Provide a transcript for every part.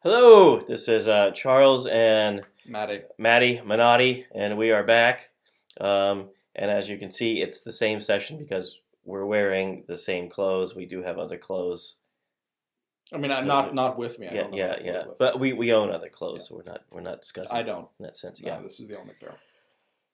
Hello, this is Charles and Matty. Matty Minotti, and we are back. And as you can see, it's the same session because we're wearing the same clothes. We do have other clothes. I mean, not with me. I Yeah, don't know yeah, who to yeah. live with. But we own other clothes, Yeah. so we're not discussing I don't. in that sense. No, Yeah. this is the only pair.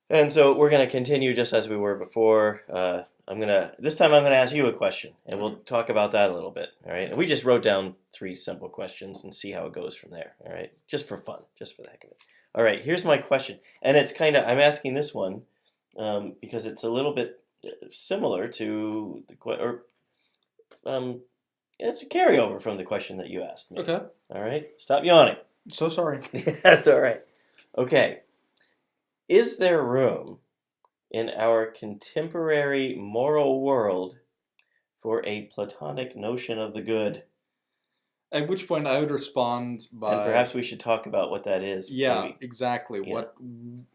And so we're gonna continue just as we were before. This time I'm gonna ask you a question, and we'll talk about that a little bit. All right. And we just wrote down three simple questions and see how it goes from there. All right. Just for fun, just for the heck of it. All right. Here's my question, and I'm asking this one because it's a little bit similar to it's a carryover from the question that you asked me. Okay. All right. Stop yawning. So sorry. That's all right. Okay. Is there room in our contemporary moral world for a Platonic notion of the good? At which point I would respond by. And perhaps we should talk about what that is. Yeah, maybe. exactly. Yeah. What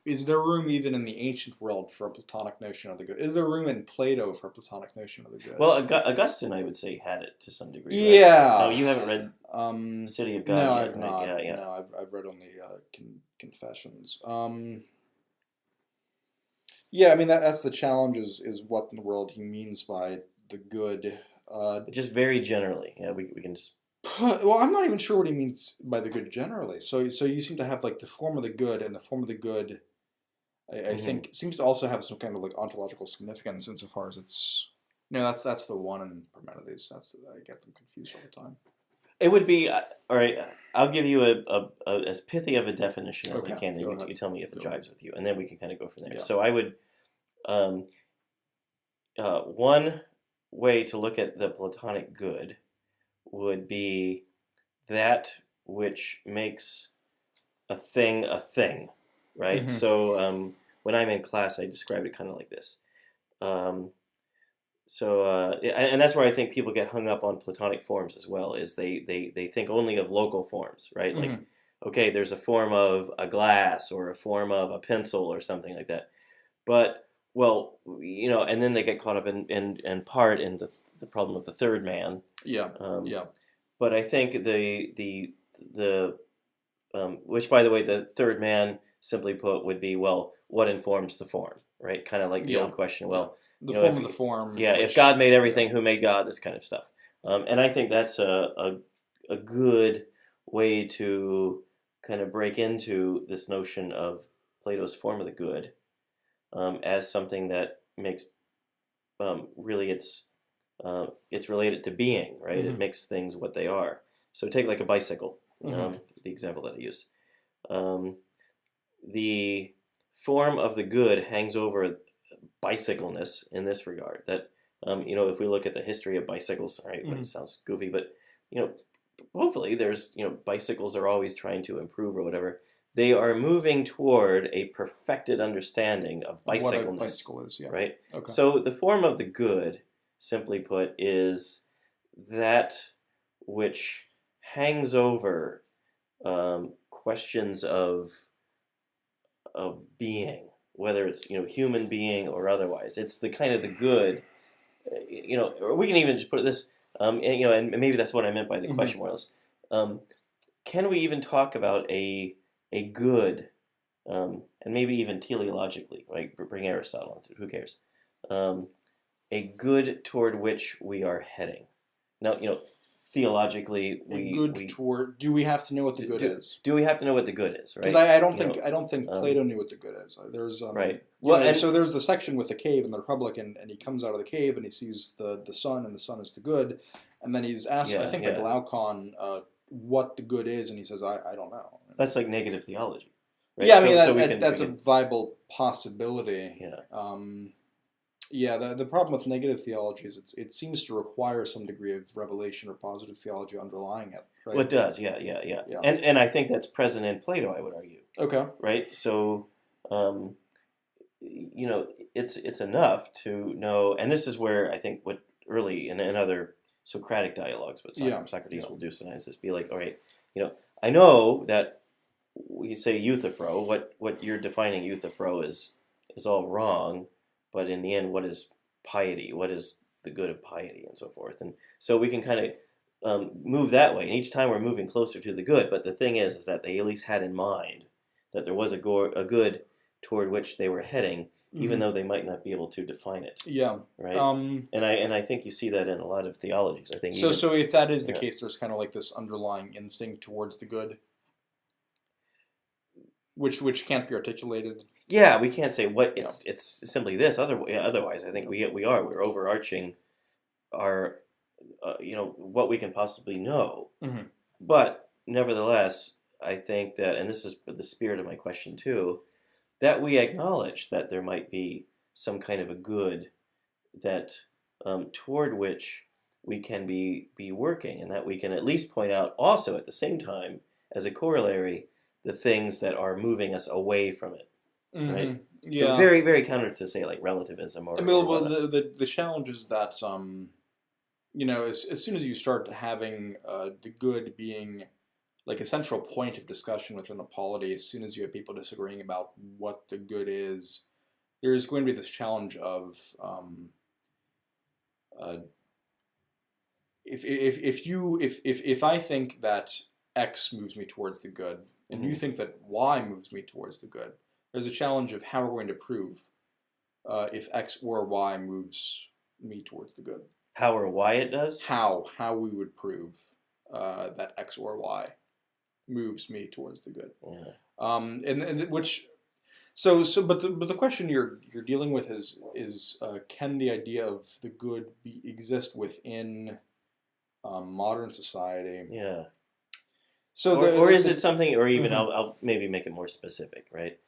is there room even in the ancient world for a Platonic notion of the good? Is there room in Plato for a Platonic notion of the good? Well, Augustine, I would say, had it to some degree. Right? Yeah. No, you haven't read The City of God no, yet, I've right? not. Yeah, yeah. No, I've read only Confessions. Yeah, I mean that's the challenge is what in the world he means by the good. Just very generally. Yeah, we can just. Well, I'm not even sure what he means by the good generally. So you seem to have like the form of the good, and the form of the good, I think, seems to also have some kind of like ontological significance insofar as it's. No, that's the one in Parmenides. I get them confused all the time. It would be all right. I'll give you a as pithy of a definition as I Okay, can, go and ahead. you tell me if it Go ahead. jives with you, and then we can kind of go from there. Yeah. So I would, um, one way to look at the Platonic good would be that which makes a thing, right? Mhm. So when I'm in class, I describe it kind of like this. Um, and that's where I think people get hung up on Platonic forms as well, is they think only of local forms, right? Like, Mhm. okay, there's a form of a glass or a form of a pencil or something like that. But, well, and then they get caught up in part in the problem of the third man. Yeah. Um, Yeah. but I think the which, by the way, the third man, simply put, would be, well, what informs the form, right? Kind of like the Yeah. old question, well, The you know, form if of the form. yeah, if which- God made everything, who made God? This kind of stuff. And I think that's a good way to kind of break into this notion of Plato's form of the good as something that makes really it's related to being, right? It Mhm. makes things what they are. So take like a bicycle, Mhm. the example that I use. The form of the good hangs over bicycleness in this regard. That if we look at the history of bicycles, right, Mhm. it sounds goofy, but you know, hopefully there's bicycles are always trying to improve or whatever. They are moving toward a perfected understanding of What a bicycleness, bicycle is, yeah. right? Okay. So the form of the good, simply put, is that which hangs over questions of being, whether it's human being or otherwise. It's the kind of the good, or we can even just put it this, and maybe that's what I meant by the Mhm. question more or less. Can we even talk about a good, and maybe even teleologically, right? Bring Aristotle into it. Who cares? A good toward which we are heading. Now, theologically, Do we have to know what the good do, is? do we have to know what the good is, right? Because I don't think Plato knew what the good is. There's right. So there's the section with the cave in the Republic, and he comes out of the cave and he sees the sun, and the sun is the good, and then he's asked, I think, by Glaucon, what the good is, and he says, I don't know. That's like negative theology. Right? Yeah, I mean that's a viable possibility. Yeah. Yeah, the problem with negative theology is it seems to require some degree of revelation or positive theology underlying it. Right? Well, it does, yeah. And I think that's present in Plato, I would argue. Okay. Right? So, it's enough to know, and this is where I think what early in other Socratic dialogues, but Socrates will do sometimes, is be like, all right, I know that we say euthyphro, what you're defining euthyphro is all wrong, but in the end, what is piety? What is the good of piety, and so forth? And so we can kind of move that way. And each time we're moving closer to the good. But the thing is that they at least had in mind that there was a good toward which they were heading, even though they might not be able to define it. Yeah. Right. And I think you see that in a lot of theologies. I think. So if that is the case, there's kind of like this underlying instinct towards the good, which can't be articulated. Yeah, we can't say what it's simply this. Otherwise, I think we're overarching our what we can possibly know. Mm-hmm. But nevertheless, I think that, and this is the spirit of my question too, that we acknowledge that there might be some kind of a good that toward which we can be working, and that we can at least point out also at the same time as a corollary the things that are moving us away from it. Mm-hmm. Right? Yeah. So very, very counter to say like relativism or. I mean, well, the challenge is that as soon as you start having the good being like a central point of discussion within a polity, as soon as you have people disagreeing about what the good is, there's going to be this challenge of if I think that X moves me towards the good, and you think that Y moves me towards the good, there's a challenge of how we're going to prove if X or Y moves me towards the good. How or why it does? How we would prove that X or Y moves me towards the good. Yeah. And which but the question you're dealing with is can the idea of the good exist within modern society? Yeah. So or is it something, or even I'll maybe make it more specific, right?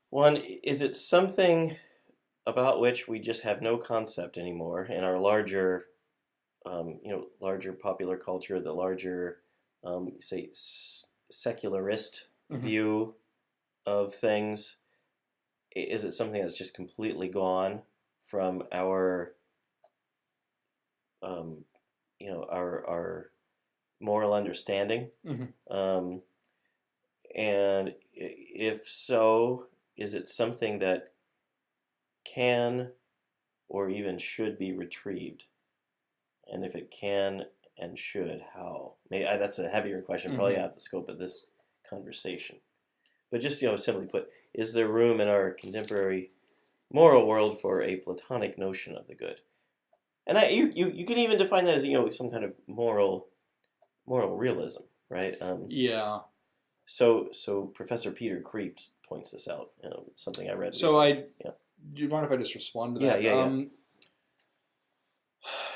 One, is it something about which we just have no concept anymore in our larger, larger popular culture, the larger, say, secularist view of things? Is it something that's just completely gone from our, our moral understanding? And if so, is it something that can or even should be retrieved? And if it can and should, how? That's a heavier question, probably out of the scope of this conversation. But just, simply put, is there room in our contemporary moral world for a Platonic notion of the good? And you can even define that as, some kind of moral realism, right? Yeah. So Professor Peter Kreeft points this out, something I read. So recently. do you mind if I just respond to that? that? Yeah.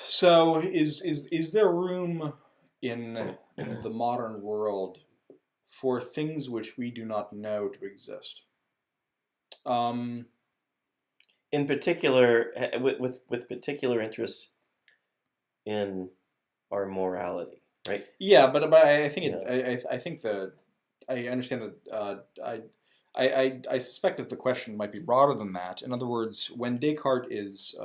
So is there room in the modern world for things which we do not know to exist? In particular, with particular interest in our morality, right? Yeah, but I think I think I understand that I suspect that the question might be broader than that. In other words, when Descartes is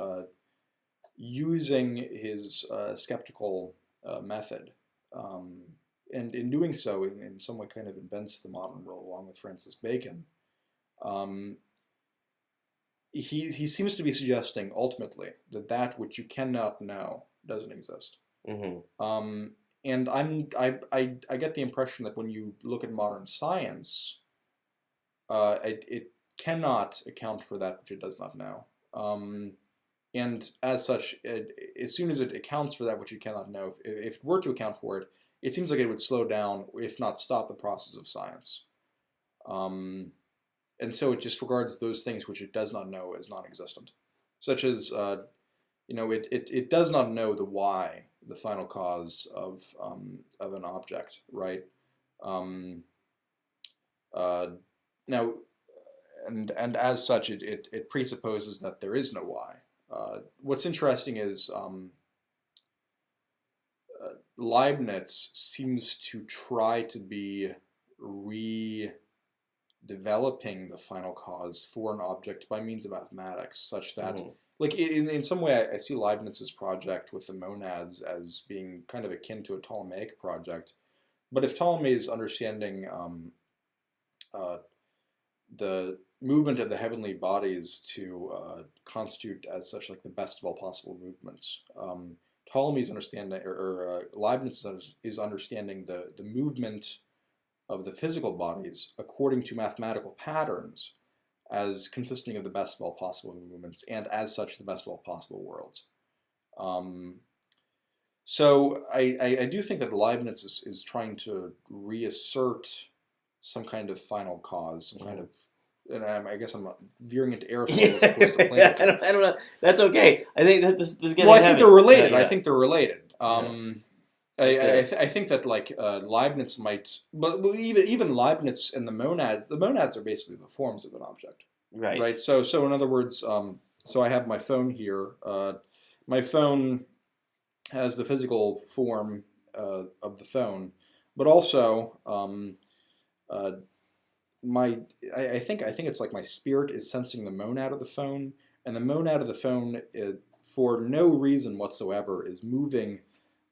using his skeptical method, and in doing so, in some way, kind of invents the modern world along with Francis Bacon. He seems to be suggesting ultimately that which you cannot know doesn't exist. And I get the impression that when you look at modern science, it cannot account for that which it does not know. And as such, as soon as it accounts for that which it cannot know, if it were to account for it, it seems like it would slow down, if not stop, the process of science. And so it just regards those things which it does not know as non-existent, such as it does not know the why, the final cause of an object, right? Now, and as such, it presupposes that there is no why. What's interesting is Leibniz seems to try to be redeveloping the final cause for an object by means of mathematics, such that, like in some way, I see Leibniz's project with the monads as being kind of akin to a Ptolemaic project. But if Ptolemy is understanding the movement of the heavenly bodies to constitute as such like the best of all possible movements, Ptolemy's understanding, or Leibniz is understanding the movement of the physical bodies according to mathematical patterns as consisting of the best of all possible movements, and as such the best of all possible worlds. So I do think that Leibniz is trying to reassert some kind of final cause, some kind of, and I guess I'm veering into Aristotle as opposed to Plato. I don't know. That's okay. I think that this is getting Well, I think they're related. Yeah, yeah. I think they're related. Okay. I think that like Leibniz might, but even Leibniz and the monads are basically the forms of an object. Right. Right. So in other words, so I have my phone here. My phone has the physical form of the phone, but also I think it's like my spirit is sensing the monad of the phone, and the monad of the phone, for no reason whatsoever, is moving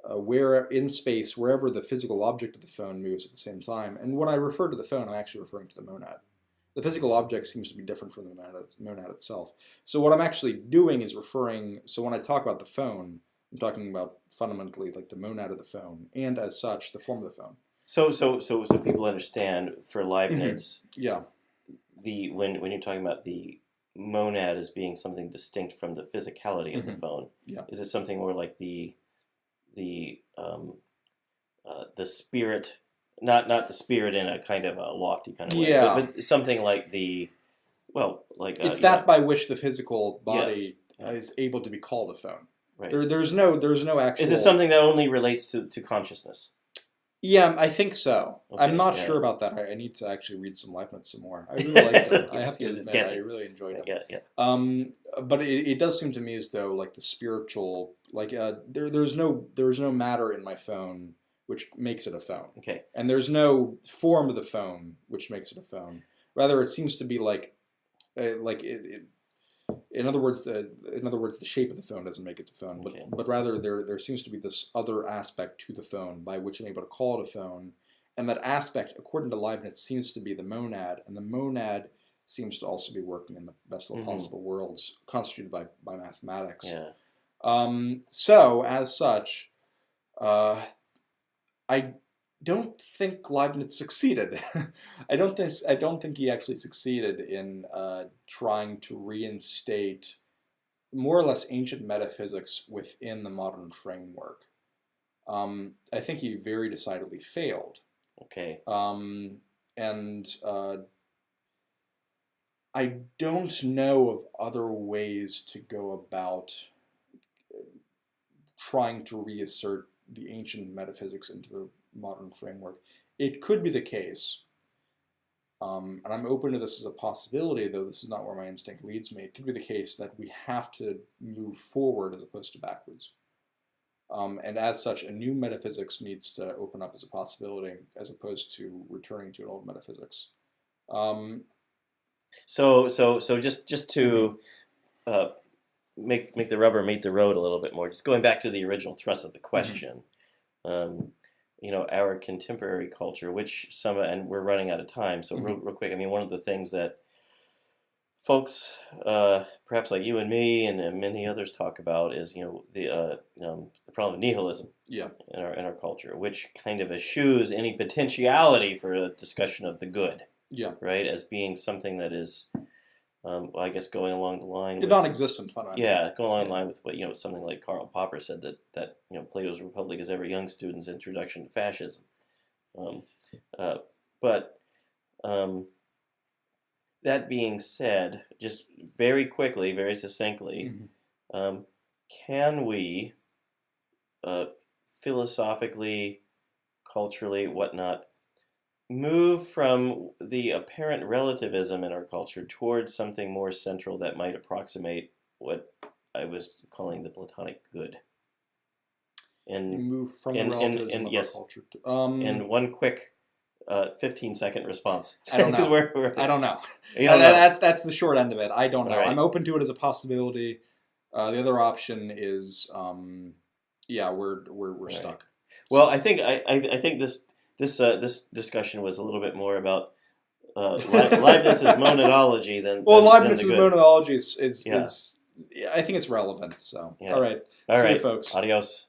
where in space, wherever the physical object of the phone moves at the same time. And when I refer to the phone, I'm actually referring to the monad. The physical object seems to be different from the monad itself. So what I'm actually doing is referring, so when I talk about the phone, I'm talking about fundamentally like the monad of the phone, and as such, the form of the phone. So people understand for Leibniz, Yeah. When you're talking about the monad as being something distinct from the physicality of the phone, Yeah. is it something more like the spirit, not the spirit in a kind of a lofty kind of way, Yeah. but something like It's that by which the physical body Yes. is able to be called a phone. Right. There's no actual. Is it something that only relates to consciousness? Yeah, I think so. Okay, I'm not yeah. sure about that. I need to actually read some Leibniz some more. I really liked it. I have to Just admit, guessing. I really enjoyed it. Yeah. But it does seem to me as though like the spiritual, like there's no matter in my phone which makes it a phone. Okay. And there's no form of the phone which makes it a phone. Rather, it seems to be like it. In other words, the shape of the phone doesn't make it the phone, Okay. but rather there seems to be this other aspect to the phone by which I'm able to call it a phone, and that aspect, according to Leibniz, seems to be the monad, and the monad seems to also be working in the best of all possible worlds, constituted by mathematics. Yeah. So as such, I don't think Leibniz succeeded. I don't think he actually succeeded in trying to reinstate more or less ancient metaphysics within the modern framework. I think he very decidedly failed. Okay. And I don't know of other ways to go about trying to reassert the ancient metaphysics into the modern framework. It could be the case, and I'm open to this as a possibility, though this is not where my instinct leads me. It could be the case that we have to move forward as opposed to backwards. And as such, a new metaphysics needs to open up as a possibility, as opposed to returning to an old metaphysics. So just to make the rubber meet the road a little bit more, just going back to the original thrust of the question, our contemporary culture, which and we're running out of time, so real quick, I mean, one of the things that folks, perhaps like you and me and many others talk about is, the problem of nihilism in our culture, which kind of eschews any potentiality for a discussion of the good. Yeah. Right, as being something that is, I guess, going along the line. Non-existent, fundamentally. Yeah, going along the line with what something like Karl Popper said that Plato's Republic is every young student's introduction to fascism. But that being said, just very quickly, very succinctly, can we philosophically, culturally, whatnot, move from the apparent relativism in our culture towards something more central that might approximate what I was calling the Platonic good? And move from the relativism of our culture to... and one quick 15-second response. I don't know. I don't know. That's the short end of it. I don't know. Right. I'm open to it as a possibility. The other option is, we're right. stuck. Well, I think this discussion was a little bit more about Leibniz's monadology than Leibniz's than the good. monadology is I think it's relevant. So all right, see you folks. Adios.